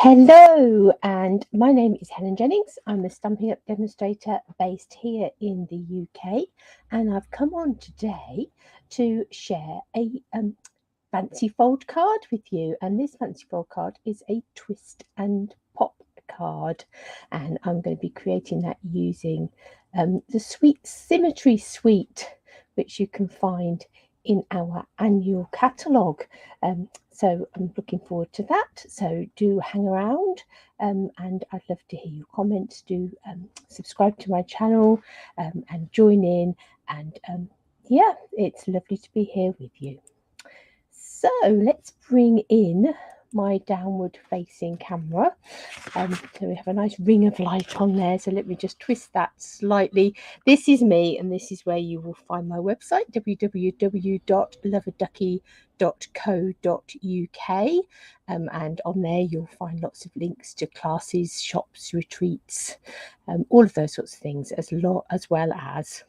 Hello, and my name is Helen Jennings. I'm a Stampin' Up demonstrator based here in the UK, and I've come on today to share a fancy fold card with you. And this fancy fold card is a twist and pop card, and I'm going to be creating that using the Sweet Symmetry suite, which you can find in our annual catalogue. So I'm looking forward to that. So do hang around, and I'd love to hear your comments. Do subscribe to my channel and join in. And yeah, it's lovely to be here with you. So let's bring in my downward facing camera. So we have a nice ring of light on there. So let me just twist that slightly. This is me, and this is where you will find my website, www.love-a-duckie.co.uk. And on there you'll find lots of links to classes, shops, retreats, all of those sorts of things, as well as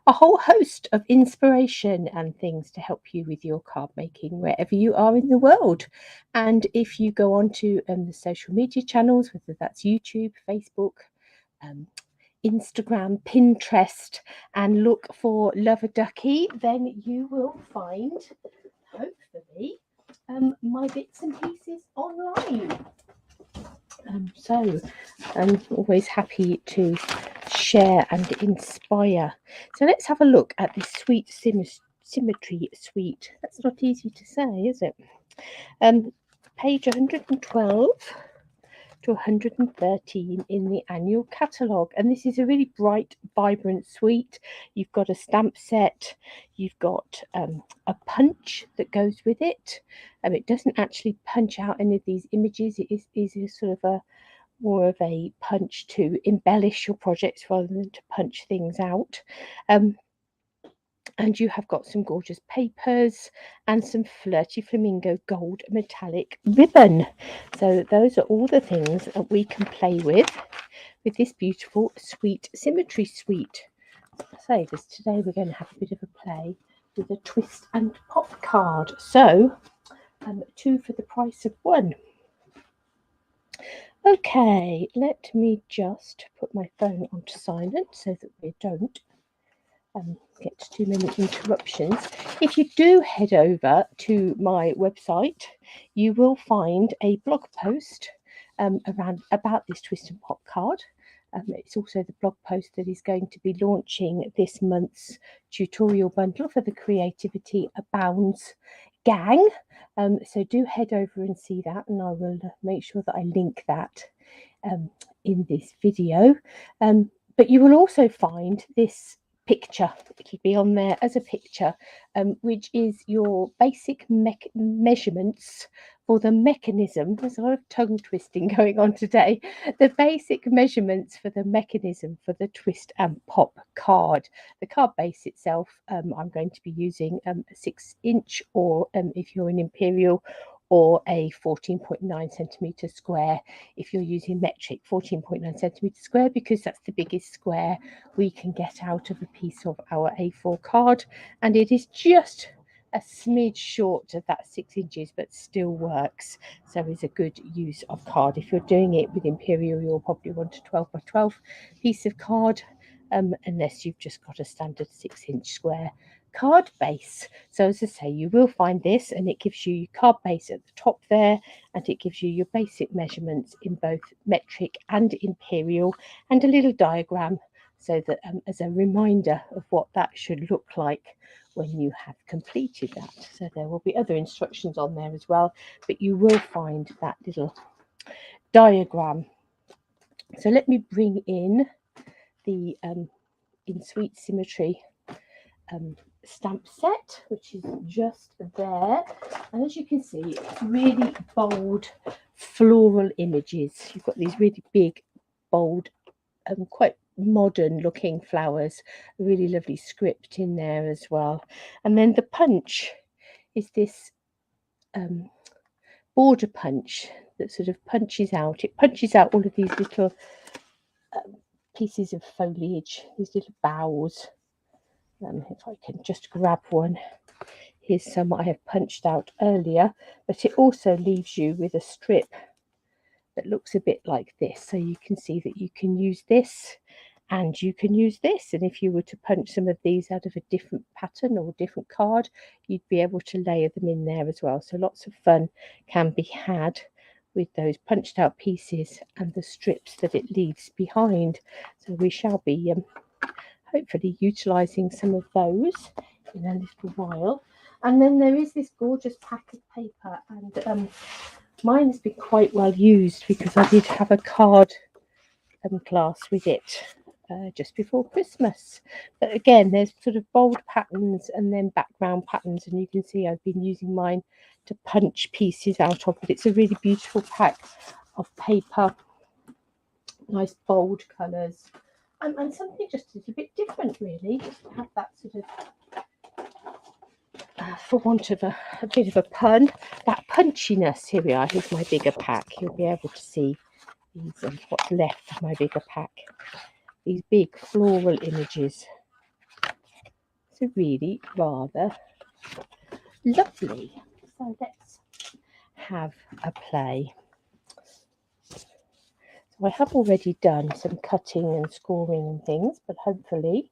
a whole host of inspiration and things to help you with your card making wherever you are in the world. And if you go on to the social media channels, whether that's YouTube, Facebook, Instagram, Pinterest, and look for Love-a-Duckie, then you will find, hopefully, my bits and pieces online. So I'm always happy to share and inspire. So let's have a look at this Sweet Symmetry suite. That's not easy to say, is it? Page 112 to 113 in the annual catalogue, and this is a really bright, vibrant suite. You've got a stamp set, you've got a punch that goes with it. It doesn't actually punch out any of these images. It is a sort of a more of a punch to embellish your projects rather than to punch things out. And you have got some gorgeous papers and some flirty flamingo gold metallic ribbon. So those are all the things that we can play with this beautiful Sweet Symmetry suite. So this today we're going to have a bit of a play with a twist and pop card. So 2 for the price of 1. Okay, let me just put my phone onto silent so that we don't get too many interruptions. If you do head over to my website, you will find a blog post about this twist and pop card. It's also the blog post that is going to be launching this month's tutorial bundle for the Creativity Abounds gang. So do head over and see that, and I will make sure that I link that in this video. But you will also find this picture. It'll be on there as a picture, which is your basic measurements for the mechanism. There's a lot of tongue twisting going on today. The basic measurements for the mechanism for the twist and pop card. The card base itself, I'm going to be using a 6-inch, or if you're an imperial, or a 14.9 centimetre square if you're using metric, 14.9 centimetre square, because that's the biggest square we can get out of a piece of our A4 card, and it is just a smidge short of that 6 inches, but still works. So it's a good use of card. If you're doing it with imperial, you'll probably want a 12 by 12 piece of card, unless you've just got a standard 6-inch square card base. So as I say, you will find this, and it gives you your card base at the top there, and it gives you your basic measurements in both metric and imperial, and a little diagram so that as a reminder of what that should look like when you have completed that. So there will be other instructions on there as well, but you will find that little diagram. So let me bring in the in Sweet Symmetry stamp set, which is just there, and as you can see, it's really bold floral images. You've got these really big, bold, quite modern looking flowers, a really lovely script in there as well. And then the punch is this border punch that sort of punches out. It punches out all of these little pieces of foliage, these little boughs. If I can just grab one. Here's some I have punched out earlier, but it also leaves you with a strip that looks a bit like this. So you can see that you can use this and you can use this. And if you were to punch some of these out of a different pattern or different card, you'd be able to layer them in there as well. So lots of fun can be had with those punched out pieces and the strips that it leaves behind. So we shall be hopefully utilising some of those in a little while. And then there is this gorgeous pack of paper, and mine has been quite well used because I did have a card class with it just before Christmas. But again, there's sort of bold patterns and then background patterns, and you can see I've been using mine to punch pieces out of, but it's a really beautiful pack of paper, nice bold colours, and something just a little bit different really, just to have that sort of for want of a bit of a pun, that punchiness. Here we are, here's my bigger pack. You'll be able to see these and what's left of my bigger pack, these big floral images. So really rather lovely. So let's have a play. So I have already done some cutting and scoring and things, but hopefully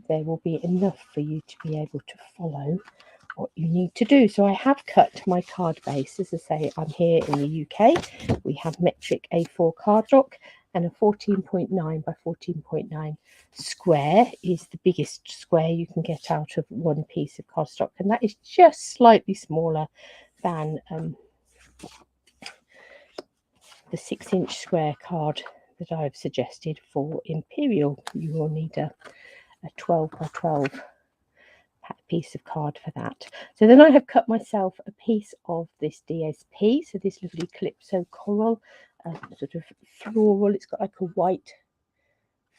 there will be enough for you to be able to follow what you need to do. So I have cut my card base. As I say, I'm here in the UK. We have metric A4 cardstock, and a 14.9 by 14.9 square is the biggest square you can get out of one piece of cardstock, and that is just slightly smaller than the 6-inch square card that I've suggested for Imperial. You will need a 12 by 12 piece of card for that. So then I have cut myself a piece of this DSP, so this lovely Calypso coral, sort of floral. It's got like a white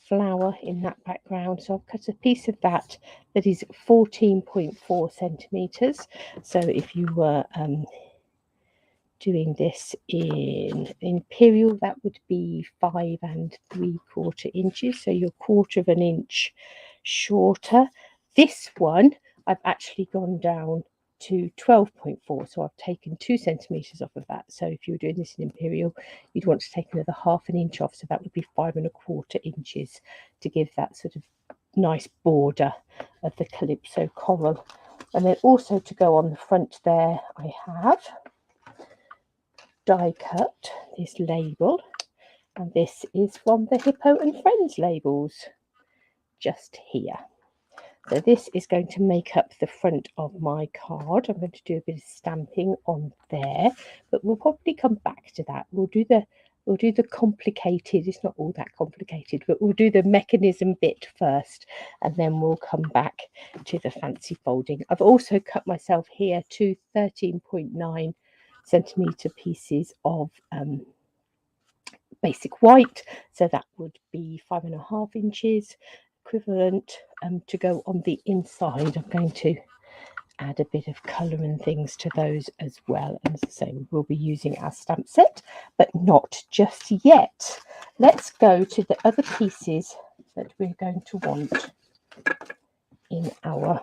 flower in that background, so I've cut a piece of that is 14.4 centimeters. So if you were doing this in Imperial, that would be 5 3/4 inches, so you're 1/4 of an inch shorter. This one I've actually gone down to 12.4, so I've taken 2 centimeters off of that. So if you were doing this in Imperial, you'd want to take another 1/2 inch off, so that would be 5 1/4 inches to give that sort of nice border of the Calypso coral. And then also to go on the front there, I have die cut this label, and this is from the Hippo and Friends labels just here. So this is going to make up the front of my card. I'm going to do a bit of stamping on there, but we'll probably come back to that. We'll do the complicated, it's not all that complicated, but we'll do the mechanism bit first, and then we'll come back to the fancy folding. I've also cut myself here 2 13.9 centimeter pieces of basic white, so that would be 5 1/2 inches equivalent to go on the inside. I'm going to add a bit of colour and things to those as well, and as I say, we'll be using our stamp set, but not just yet. Let's go to the other pieces that we're going to want in our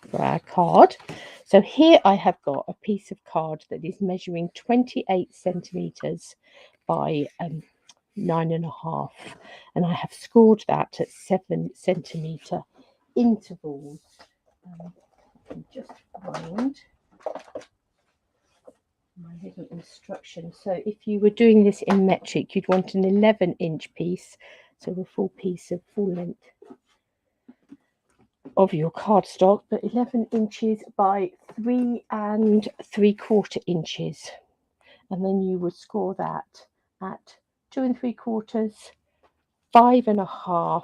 for our card. So here I have got a piece of card that is measuring 28 centimeters by 9.5, and I have scored that at 7 centimeter intervals. Just find my little instruction. So if you were doing this in metric, you'd want an 11-inch piece, so a full piece of full length of your cardstock, but 11 inches by 3 3/4 inches, and then you would score that at 2 3/4, 5 1/2,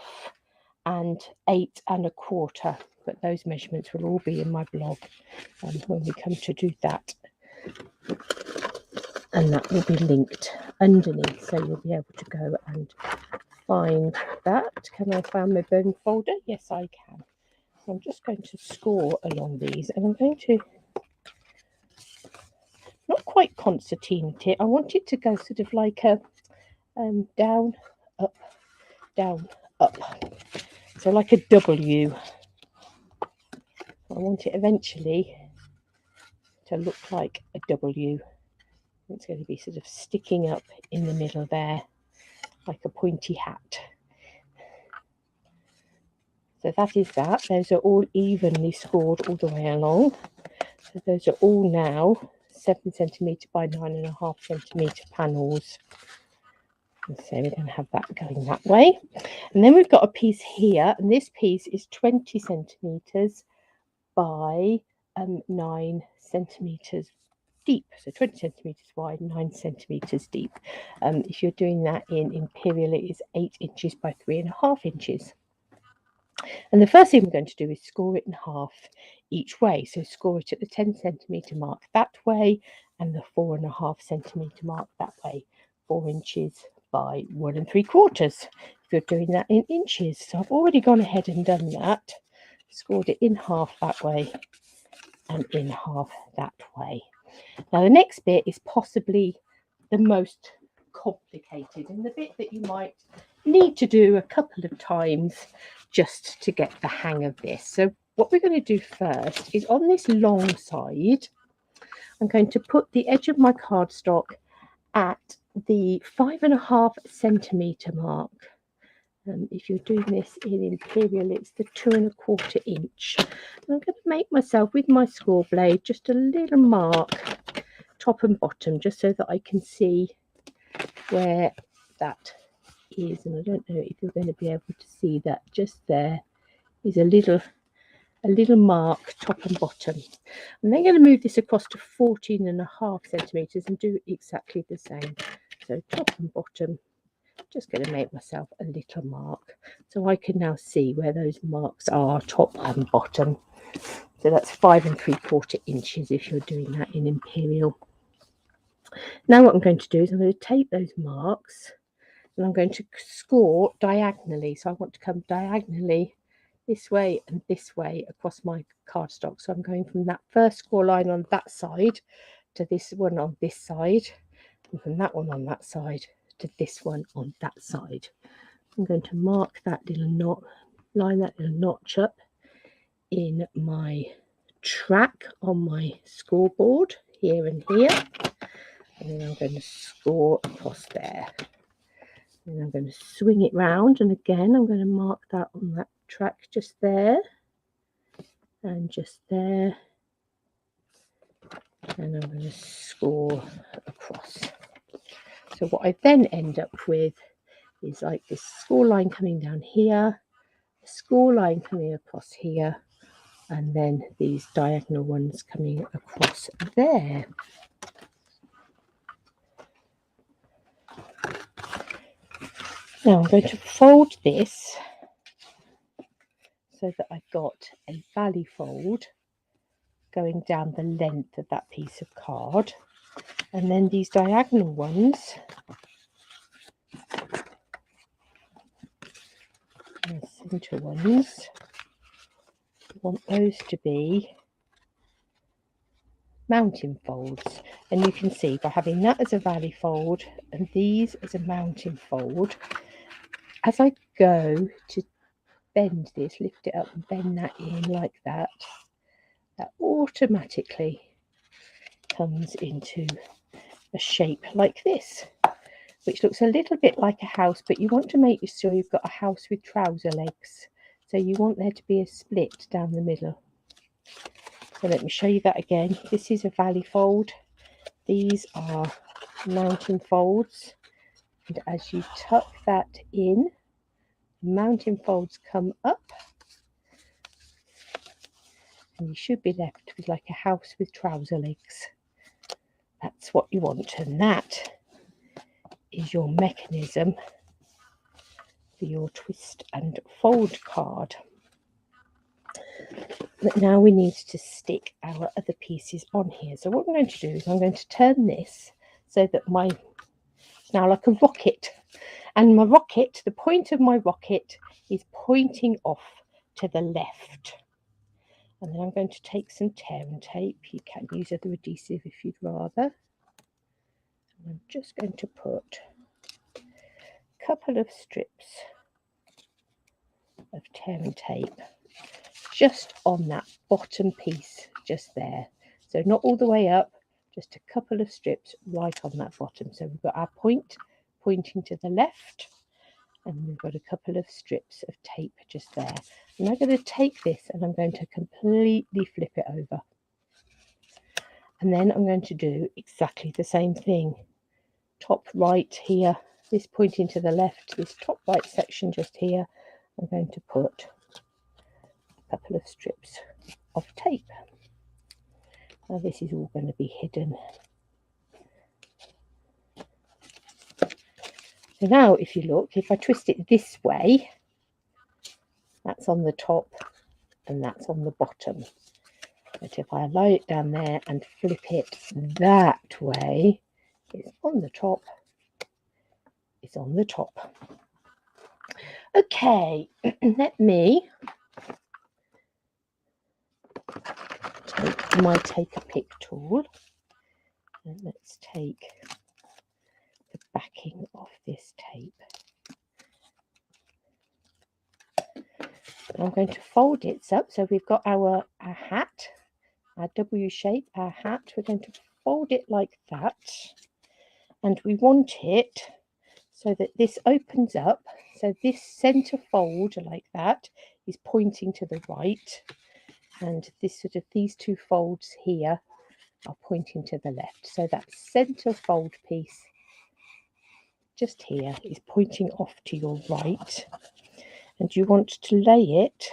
and 8 1/4. But those measurements will all be in my blog when we come to do that, and that will be linked underneath, so you'll be able to go and find that. Can I find my bone folder? Yes, I can. So I'm just going to score along these, and I'm going to not quite concertina it. I want it to go sort of like a down, up, down, up. So like a W. I want it eventually to look like a W. It's going to be sort of sticking up in the middle there, like a pointy hat. So that is that. Those are all evenly scored all the way along. So those are all now 7 centimetre by 9.5 centimetre panels. So we're going to have that going that way. And then we've got a piece here, and this piece is 20 centimetres by 9 centimetres deep. So 20 centimetres wide, 9 centimetres deep. If you're doing that in Imperial, it is 8 inches by 3.5 inches. And the first thing we're going to do is score it in half each way. So score it at the 10 centimetre mark that way and the 4.5 centimetre mark that way. 4 inches by 1 3/4 if you're doing that in inches. So I've already gone ahead and done that. Scored it in half that way and in half that way. Now the next bit is possibly the most complicated and the bit that you might need to do a couple of times just to get the hang of this. So what we're going to do first is on this long side, I'm going to put the edge of my cardstock at the 5.5 centimetre mark. If you're doing this in Imperial, it's the 2.25 inch. And I'm going to make myself with my score blade just a little mark top and bottom, just so that I can see where that is. And I don't know if you're going to be able to see that. Just there is a little mark top and bottom. I'm then going to move this across to 14.5 centimetres and do exactly the same. So top and bottom, just going to make myself a little mark so I can now see where those marks are, top and bottom. So that's 5 3/4 inches if you're doing that in Imperial. Now what I'm going to do is I'm going to take those marks and I'm going to score diagonally. So I want to come diagonally this way and this way across my cardstock. So I'm going from that first score line on that side to this one on this side, and from that one on that side to this one on that side. I'm going to mark that little knot, line that little notch up in my track on my scoreboard here and here. And then I'm going to score across there. And I'm going to swing it round, and again I'm going to mark that on that track just there and just there, and I'm going to score across. So what I then end up with is like this score line coming down here, a score line coming across here, and then these diagonal ones coming across there. Now I'm going to fold this so that I've got a valley fold going down the length of that piece of card, and then these diagonal ones, the centre ones, I want those to be mountain folds. And you can see by having that as a valley fold and these as a mountain fold, as I go to bend this, lift it up and bend that in like that, that automatically comes into a shape like this, which looks a little bit like a house, but you want to make sure you've got a house with trouser legs. So you want there to be a split down the middle. So let me show you that again. This is a valley fold. These are mountain folds. And as you tuck that in, mountain folds come up. And you should be left with like a house with trouser legs. That's what you want. And that is your mechanism for your twist and fold card. But now we need to stick our other pieces on here. So what I'm going to do is I'm going to turn this so that it's now like a rocket. And my rocket, the point of my rocket is pointing off to the left. And then I'm going to take some tear and tape. You can use other adhesive if you'd rather. And I'm just going to put a couple of strips of tear and tape just on that bottom piece, just there. So not all the way up, just a couple of strips right on that bottom. So we've got our point pointing to the left, and we've got a couple of strips of tape just there. And I'm going to take this and I'm going to completely flip it over. And then I'm going to do exactly the same thing. Top right here, this pointing to the left, this top right section just here, I'm going to put a couple of strips of tape. Now this is all going to be hidden. So now if you look, if I twist it this way, that's on the top and that's on the bottom. But if I lie it down there and flip it that way, it's on the top, it's on the top. Okay, let me take my take-a-pick tool and let's take the backing of this tape. I'm going to fold it up. So we've got our hat, our W shape, our hat. We're going to fold it like that. And we want it so that this opens up. So this center fold like that is pointing to the right. And this sort of these two folds here are pointing to the left. So that center fold piece just here is pointing off to your right. And you want to lay it,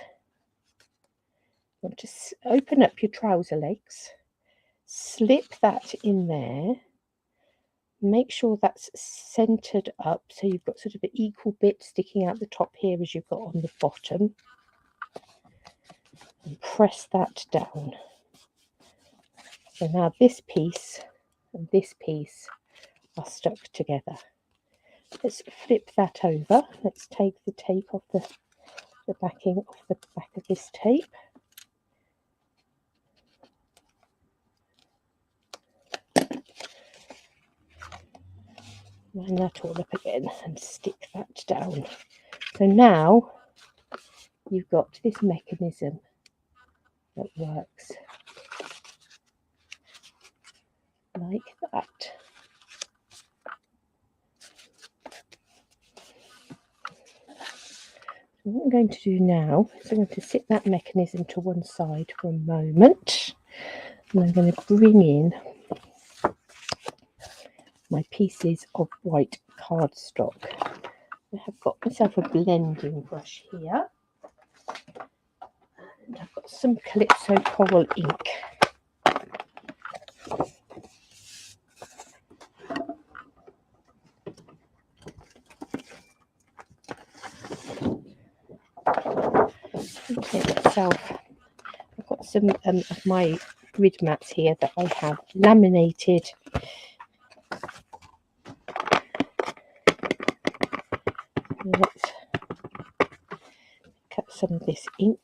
you want to open up your trouser legs, slip that in there, make sure that's centered up so you've got sort of an equal bit sticking out the top here as you've got on the bottom, and press that down. So now this piece and this piece are stuck together. Let's flip that over. Let's take the tape off the backing off the back of this tape. Line that all up again and stick that down. So now you've got this mechanism that works like that. What I'm going to do now is I'm going to sit that mechanism to one side for a moment, and I'm going to bring in my pieces of white cardstock. I have got myself a blending brush here, and I've got some Calypso Coral ink. I've got some of my grid mats here that I have laminated. Let's cut some of this ink.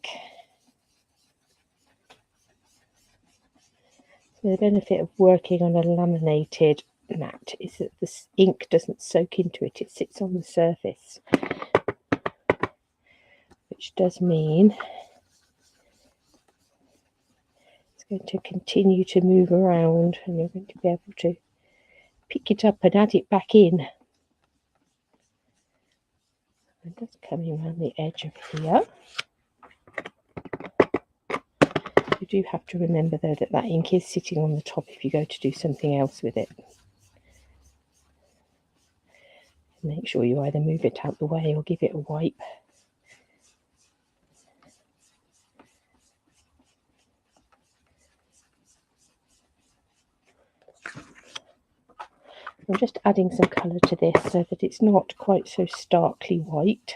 So the benefit of working on a laminated mat is that this ink doesn't soak into it, it sits on the surface, which does mean it's going to continue to move around and you're going to be able to pick it up and add it back in. And that's coming around the edge of here. You do have to remember though that that ink is sitting on the top if you go to do something else with it. Make sure you either move it out the way or give it a wipe. I'm just adding some colour to this so that it's not quite so starkly white.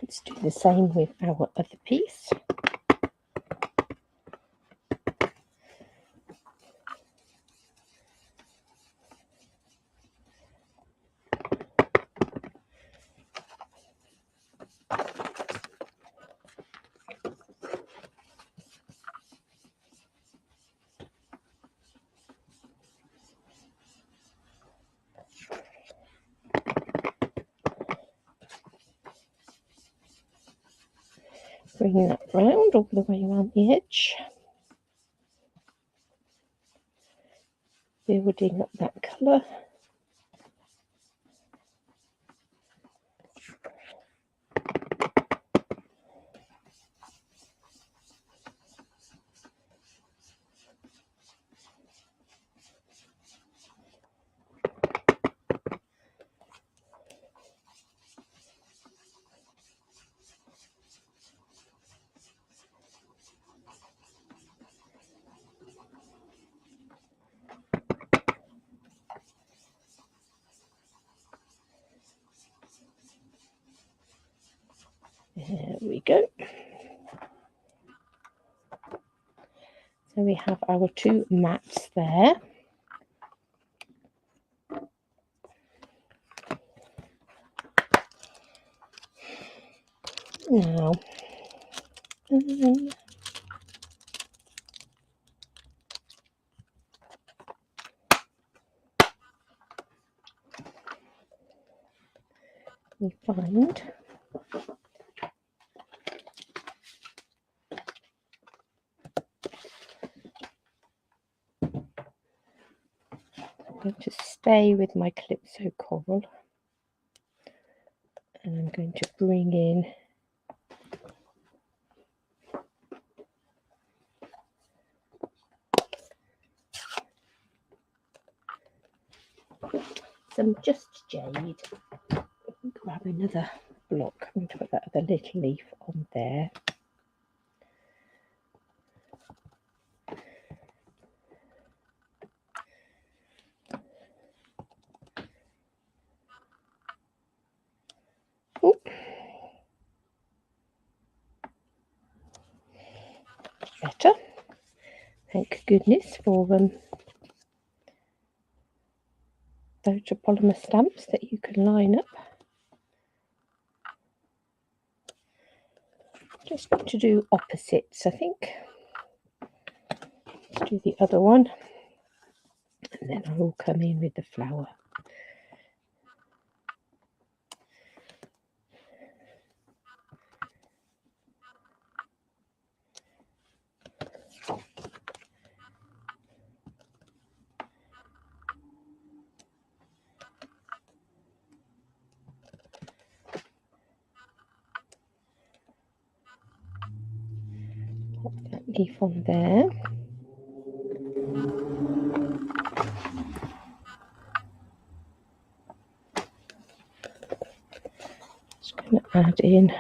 Let's do the same with our other piece. Bring that round all the way around the edge. Building up that colour. There we go. So we have our two mats there. Now, we find I'm going to stay with my Calypso coral, and I'm going to bring in some just jade. Grab another block. I'm going to put that other little leaf on there. Oh. Better. Thank goodness for photopolymer stamps that you can line up. Just going to do opposites, I think. Let's do the other one, and then I will come in with the flower. Pop that leaf on there. Just going to add in a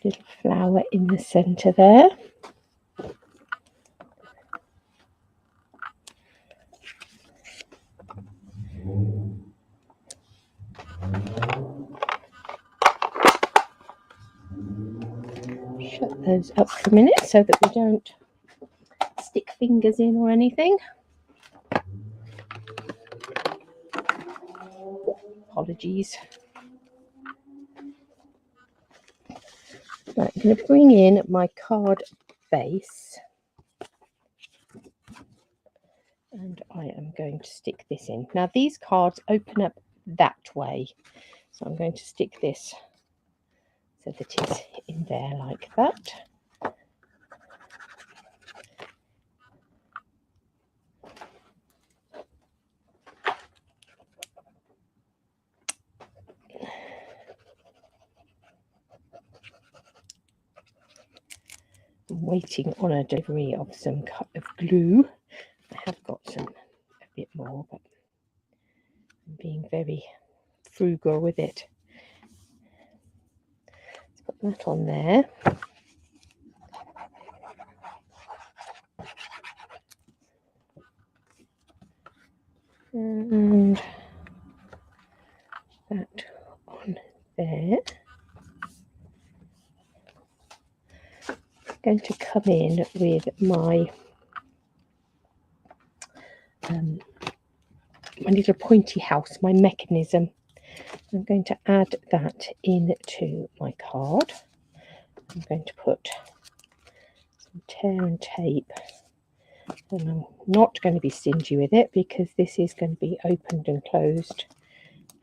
little flower in the centre there. Shut those up for a minute so that we don't stick fingers in or anything. Apologies. Right, I'm going to bring in my card base, and I am going to stick this in. Now these cards open up that way, so I'm going to stick this so that it's in there like that. I'm waiting on a delivery of some kind of glue. I have got a bit more, but I'm being very frugal with it. Let's put that on there. And that on there. I'm going to come in with my little pointy house, my mechanism. I'm going to add that into my card. I'm going to put some tear and tape, and I'm not going to be stingy with it because this is going to be opened and closed,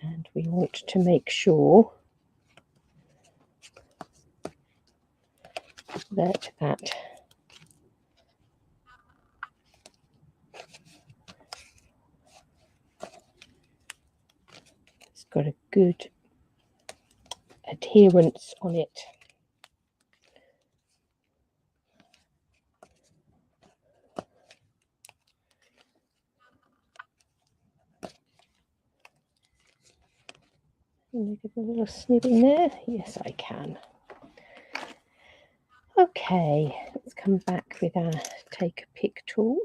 and we want to make sure that it's got a good adherence on it. Can I give a little snip in there? Yes, I can. Okay, let's come back with our take a pick tool.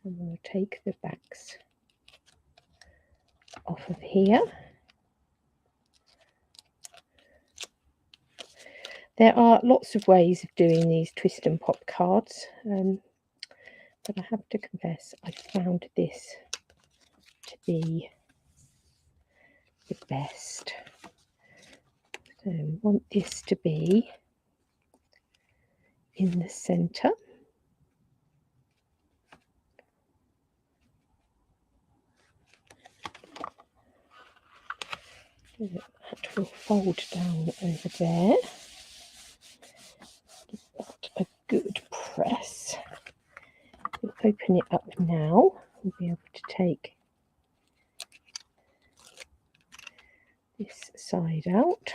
And we'll take the backs off of here. There are lots of ways of doing these twist and pop cards, but I have to confess I found this to be the best. So we want this to be in the centre. That will fold down over there. Give that a good press. We'll open it up now. We'll be able to take this side out.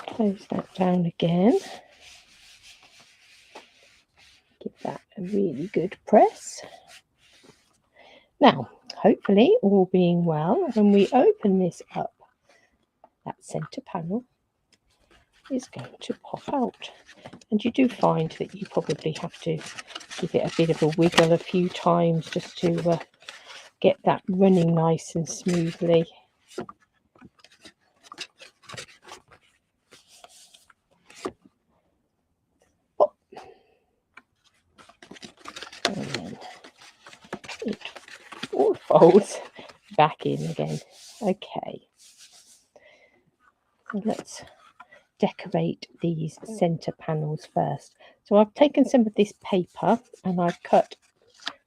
Close that down again. Give that a really good press. Now, hopefully, all being well, when we open this up, that centre panel is going to pop out. And you do find that you probably have to give it a bit of a wiggle a few times just to get that running nice and smoothly. Oh. And then it all folds back in again. Okay, so let's decorate these center panels first. So I've taken some of this paper and I've cut,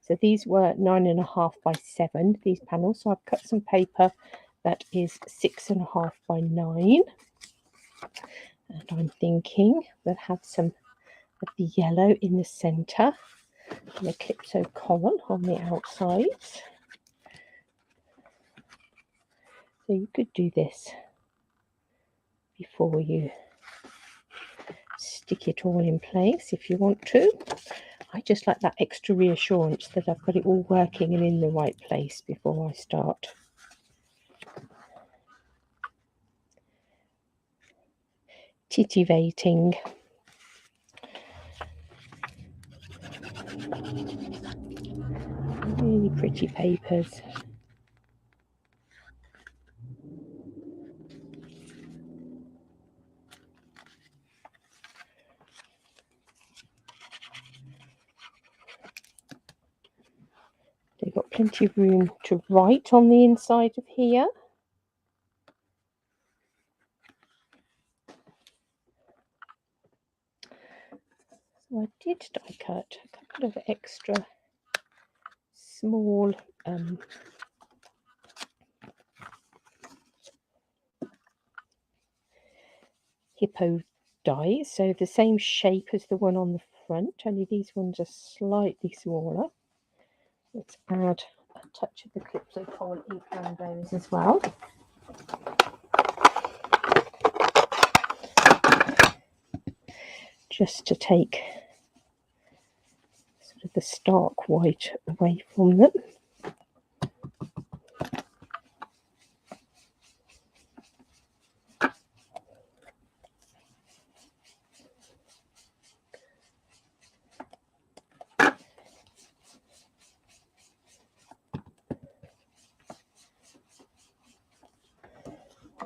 so these were 9.5 by 7, these panels, so I've cut some paper that is 6.5 by 9, and I'm thinking we'll have some of the yellow in the center and the Calypso coral on the outsides. So you could do this before you stick it all in place if you want to. I just like that extra reassurance that I've got it all working and in the right place before I start. Titivating. Really pretty papers. They've got plenty of room to write on the inside of here. So I did die cut a couple of extra small hippo dies, so the same shape as the one on the front, only these ones are slightly smaller. Let's add a touch of the Calypso coral ink around those as well. Just to take sort of the stark white away from them.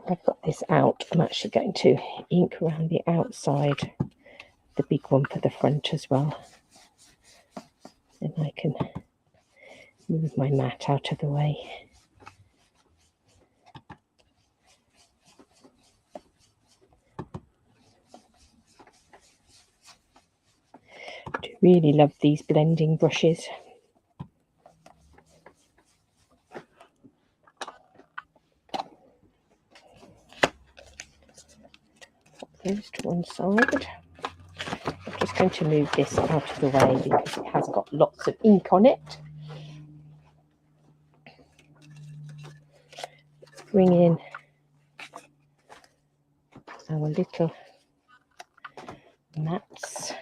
I've got this out. I'm actually going to ink around the outside, the big one for the front as well. Then I can move my mat out of the way. Really love these blending brushes. Pop those to one side. I'm just going to move this out of the way because it has got lots of ink on it. Let's bring in our little mats.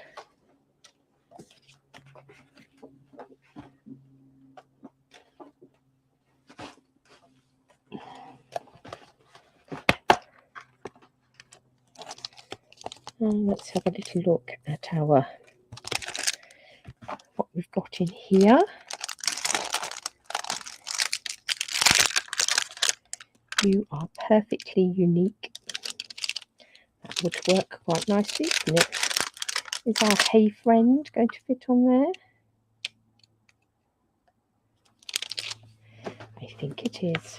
And let's have a little look at what we've got in here. You are perfectly unique. That would work quite nicely, wouldn't it? Is our hey friend going to fit on there? I think it is.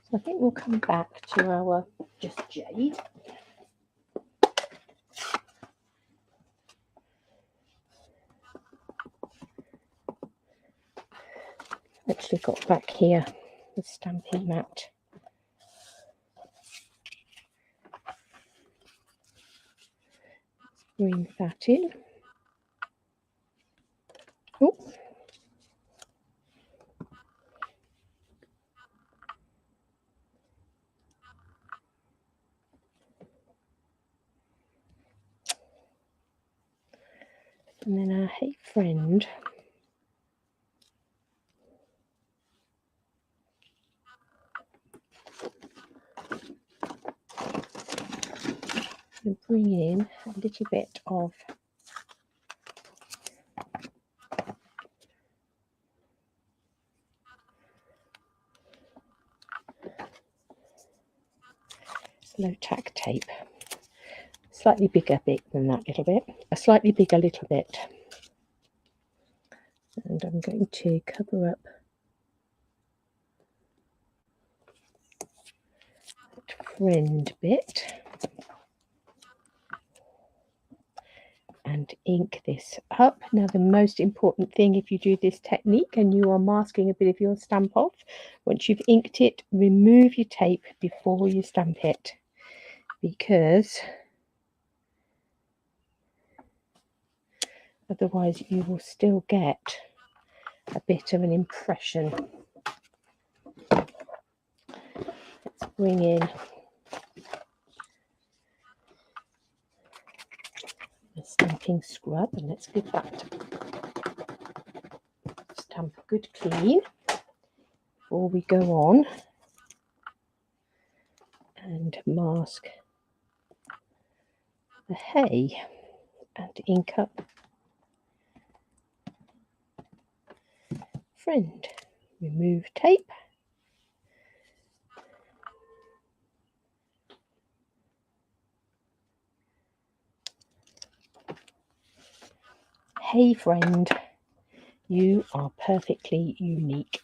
So I think we'll come back to our just jade. Actually got back here the Stampin' mat. Bring that in. Oh. And then our hey friend. And bring in a little bit of low tack tape. Slightly bigger bit than that little bit. A slightly bigger little bit. And I'm going to cover up that friend bit and ink this up. Now the most important thing if you do this technique and you are masking a bit of your stamp off, once you've inked it, remove your tape before you stamp it, because otherwise you will still get a bit of an impression. Let's bring in the stamping scrub and let's give that stamp a good clean before we go on and mask the hay and ink up friend. Remove tape. Hey friend, you are perfectly unique.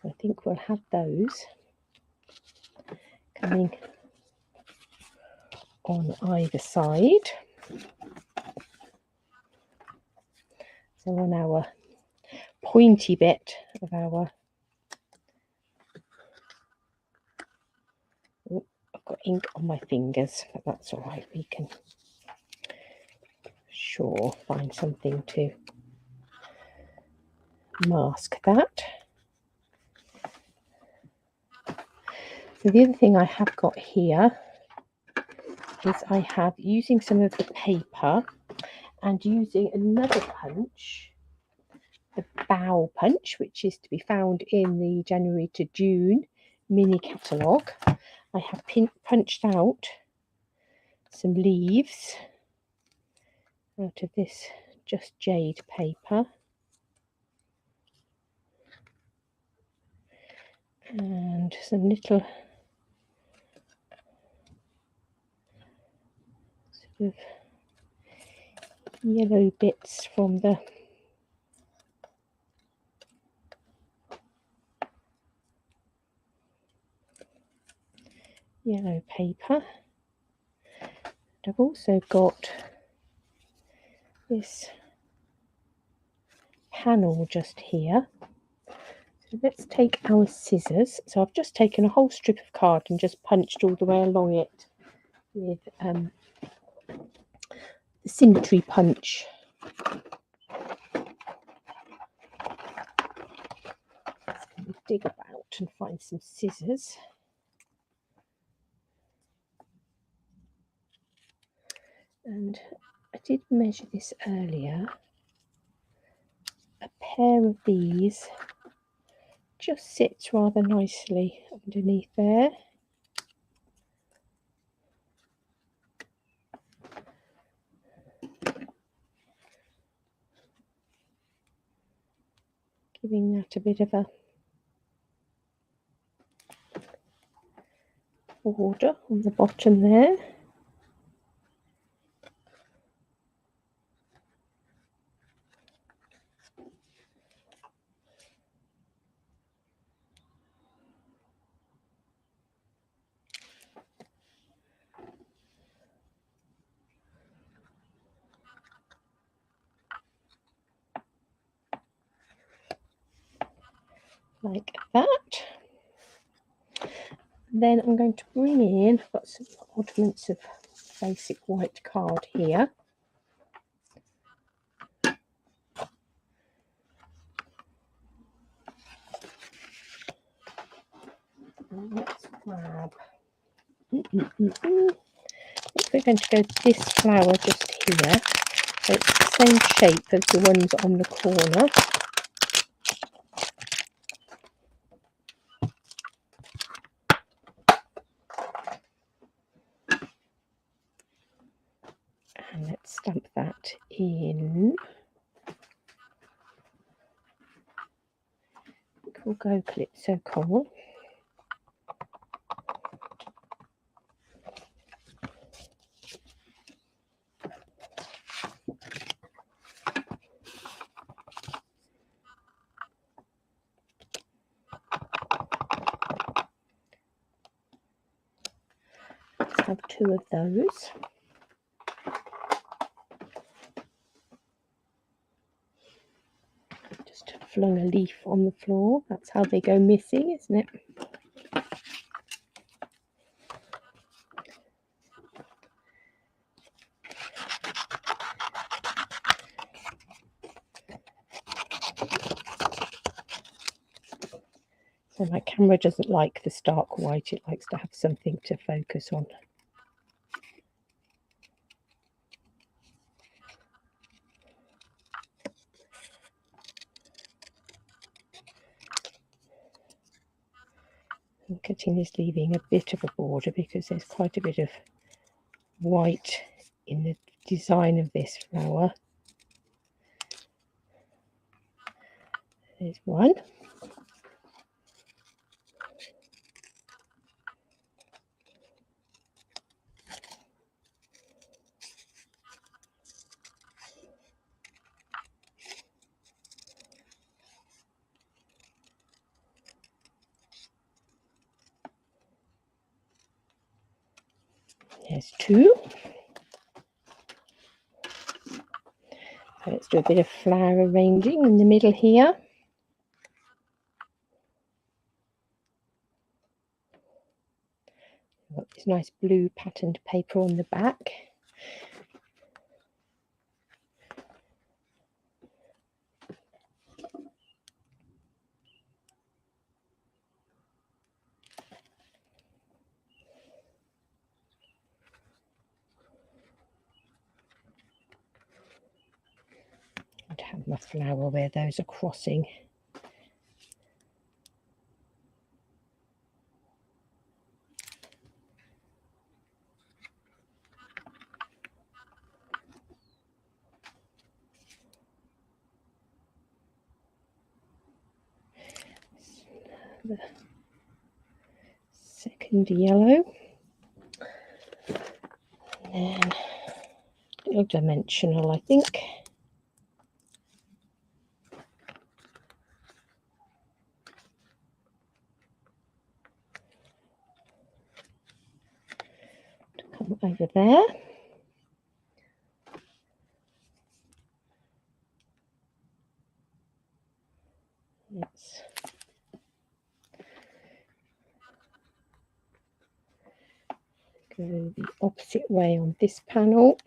So I think we'll have those coming on either side. So on our pointy bit of our, oh, I've got ink on my fingers, but that's all right. We can sure find something to mask that. So the other thing I have got here is I have, using some of the paper and using another punch, the bow punch, which is to be found in the January to June mini catalogue. I have punched out some leaves out of this just jade paper, and some little of yellow bits from the yellow paper. I've also got this panel just here. So let's take our scissors. So I've just taken a whole strip of card and just punched all the way along it with the Symmetry punch. Dig about and find some scissors. And I did measure this earlier. A pair of these just sits rather nicely underneath there. Giving that a bit of a border on the bottom there. Like that. Then I'm going to bring in, I've got some oddments of basic white card here. And let's grab, I think we're going to go this flower just here. So it's the same shape as the ones on the corner. And let's stamp that in. We'll go Calypso Coral. Let's have two of those. Just flung a leaf on the floor. That's how they go missing, isn't it? So my camera doesn't like the stark white, it likes to have something to focus on. And cutting is leaving a bit of a border because there's quite a bit of white in the design of this flower. There's one. There's two. So let's do a bit of flower arranging in the middle here. Got this nice blue patterned paper on the back. And have my flower where those are crossing. The second yellow. And then little dimensional, I think. Come over there. Let's go the opposite way on this panel.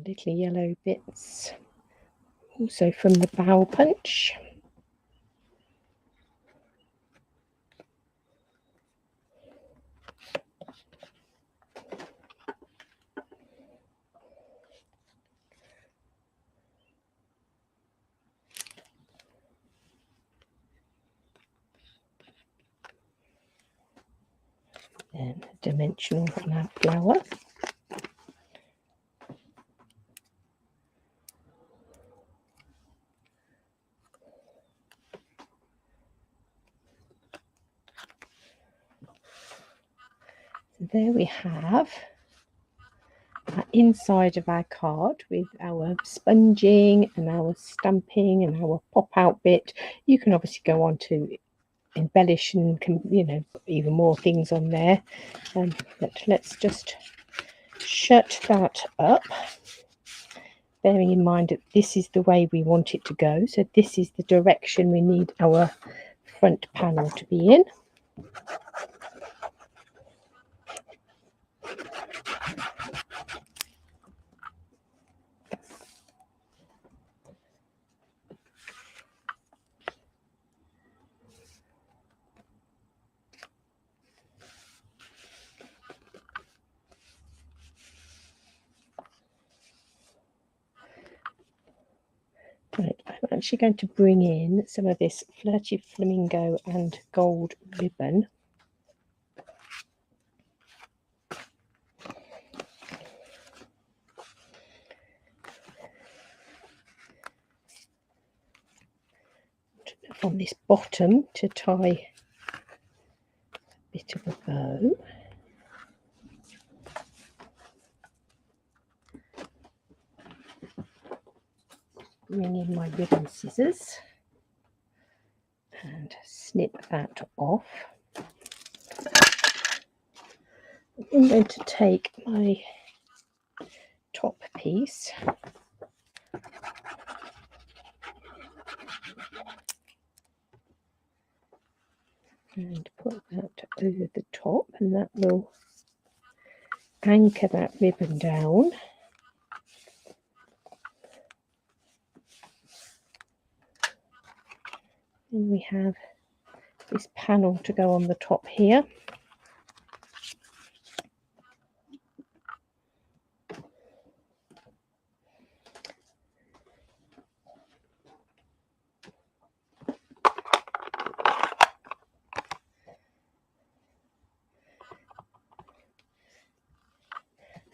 Little yellow bits, also from the bow punch. And a dimensional on our flower. So there we have our inside of our card with our sponging and our stamping and our pop out bit. You can obviously go on to embellish and even more things on there, but let's just shut that up, bearing in mind that this is the way we want it to go. So this is the direction we need our front panel to be in. Right, I'm actually going to bring in some of this Flirty Flamingo and gold ribbon. On this bottom to tie a bit of a bow. Bring in my ribbon scissors and snip that off. I'm going to take my top piece and put that over the top, and that will anchor that ribbon down. And we have this panel to go on the top here.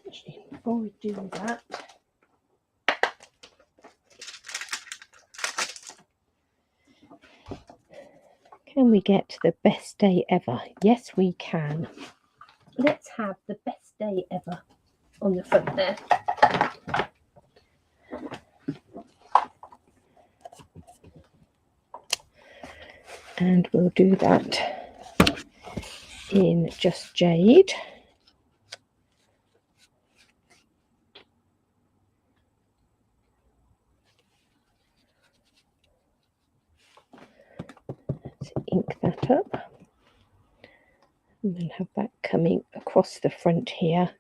Actually, before we do that, can we get the best day ever? Yes, we can. Let's have the best day ever on the front there. And we'll do that in Just Jade. Let's ink that up. And then have that coming across the front here.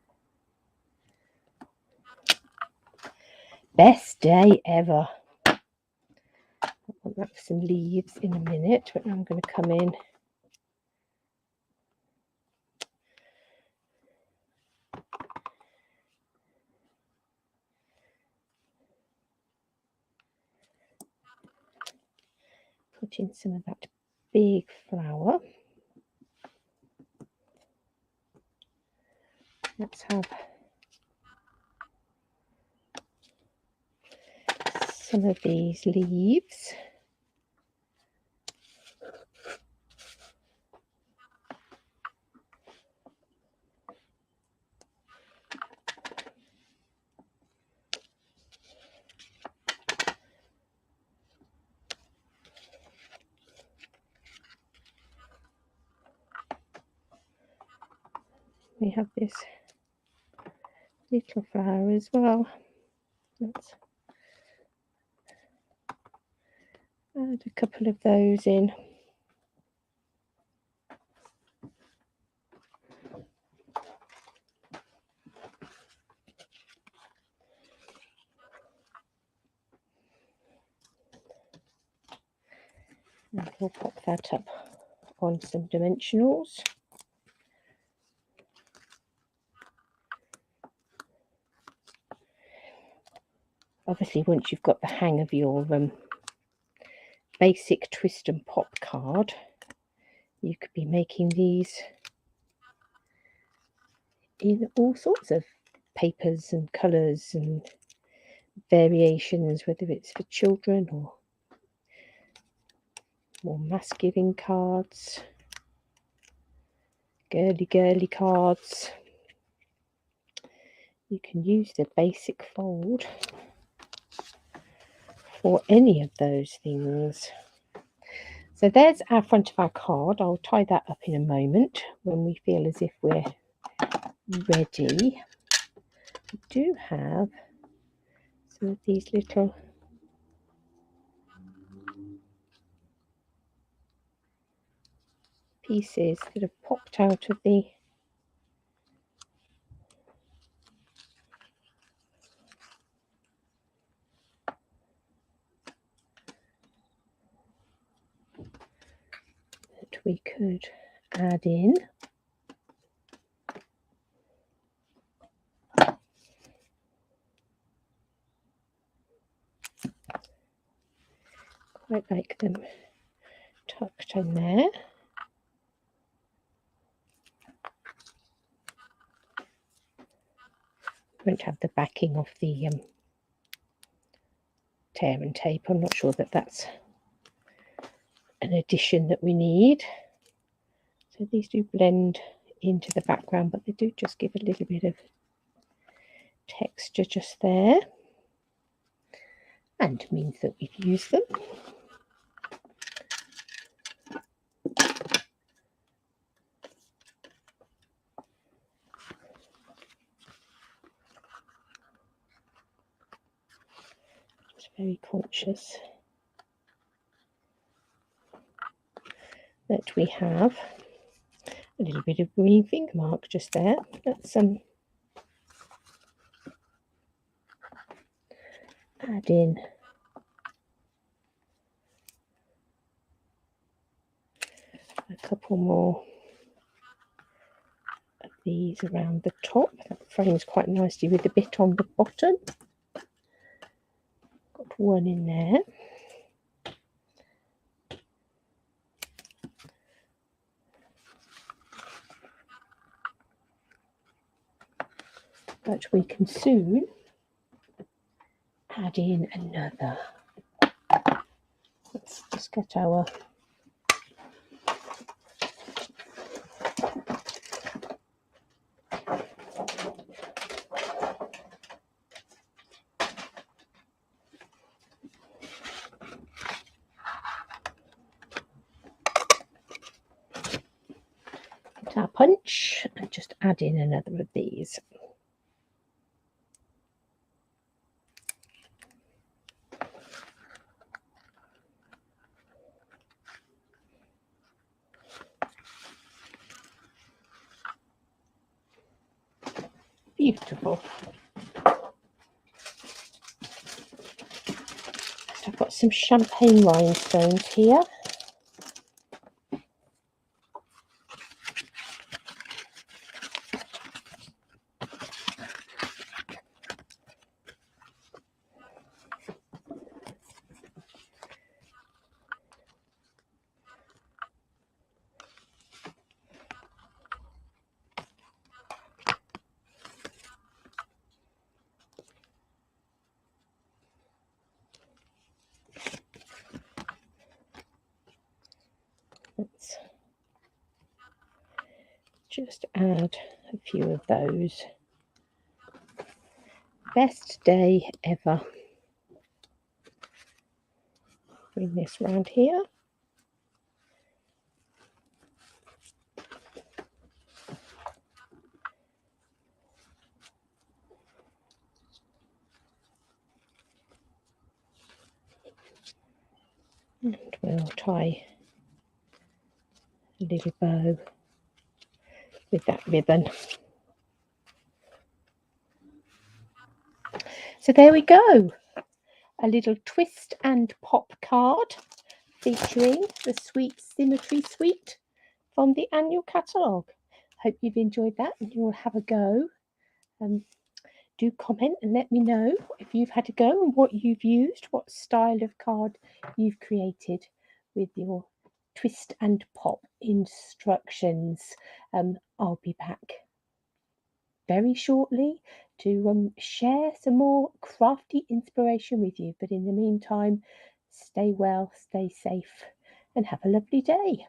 Best day ever. I want that for some leaves in a minute, but now I'm going to come in Put in some of that big flower. Let's have some of these leaves. We have this little flower as well. Let's add a couple of those in. And we'll pop that up on some dimensionals. Obviously, once you've got the hang of your basic twist and pop card, you could be making these in all sorts of papers and colours and variations, whether it's for children or more mass-giving cards, girly cards. You can use the basic fold for any of those things. So there's our front of our card. I'll tie that up in a moment when we feel as if we're ready. We do have some of these little pieces that have popped out of the that we could add in. Quite like them tucked in there. Won't have the backing of the tear and tape. I'm not sure that that's an addition that we need. So these do blend into the background, but they do just give a little bit of texture just there, and means that we've used them. Just very conscious that we have a little bit of green finger mark just there. Let's add in a couple more of these around the top. That frames quite nicely with the bit on the bottom. Got one in there. But we can soon add in another. Let's just get our punch and just add in another of these. Beautiful. So I've got some champagne rhinestones here. Just add a few of those. Best day ever. Bring this round here. And we'll tie a little bow with that ribbon. So there we go. A little twist and pop card featuring the Sweet Symmetry suite from the annual catalogue. Hope you've enjoyed that and you'll have a go. Do comment and let me know if you've had a go and what you've used, what style of card you've created with your twist and pop instructions. I'll be back very shortly to share some more crafty inspiration with you. But in the meantime, stay well, stay safe, and have a lovely day.